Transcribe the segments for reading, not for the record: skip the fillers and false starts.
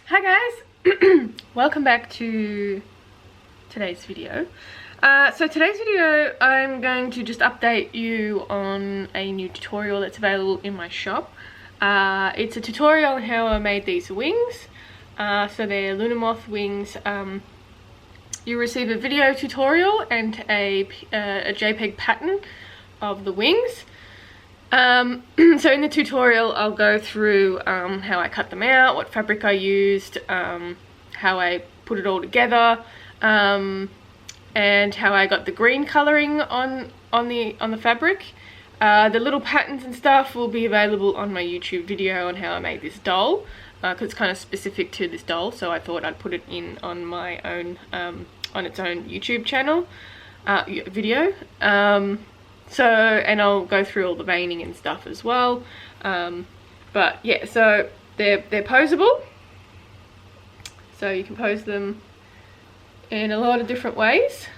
Hi guys, welcome back to today's video. So today's video I'm going to just update you on a new tutorial that's available in my shop. It's a tutorial on how I made these wings. So they're Luna Moth wings. You receive a video tutorial and a JPEG pattern of the wings. So in the tutorial I'll go through how I cut them out, what fabric I used, how I put it all together, and how I got the green colouring on the fabric. The little patterns and stuff will be available on my YouTube video on how I made this doll, because it's kind of specific to this doll, so I thought I'd put it in on my own, on its own YouTube channel video. And I'll go through all the veining and stuff as well. But yeah, so they're posable. So you can pose them in a lot of different ways.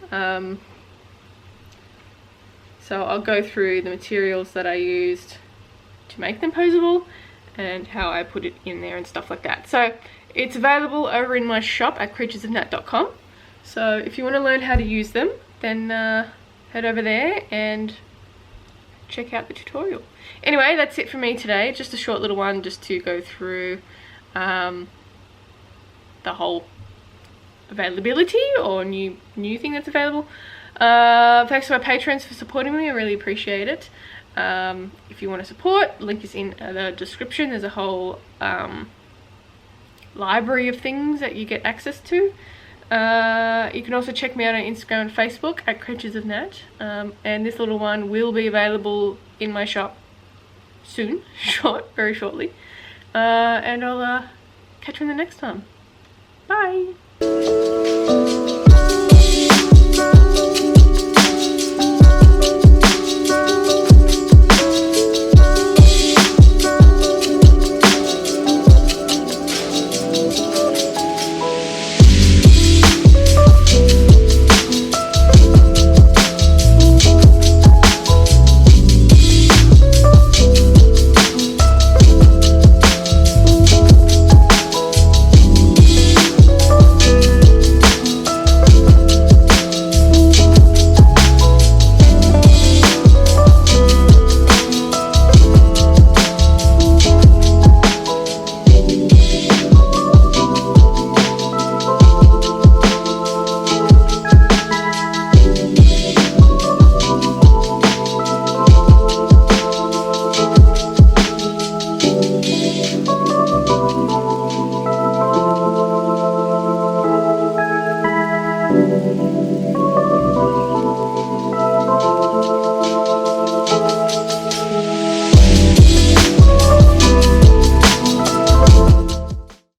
So I'll go through the materials that I used to make them posable and how I put it in there and stuff like that. So it's available over in my shop at creaturesofnat.com. So if you want to learn how to use them, then head over there and check out the tutorial. Anyway, that's it for me today. Just a short little one just to go through the whole availability or new thing that's available. Thanks to my patrons for supporting me. I really appreciate it. If you want to support, link is in the description. There's a whole library of things that you get access to. You can also check me out on Instagram and Facebook at Creatures of Nat, and this little one will be available in my shop soon, very shortly, and I'll catch you in the next time. Bye!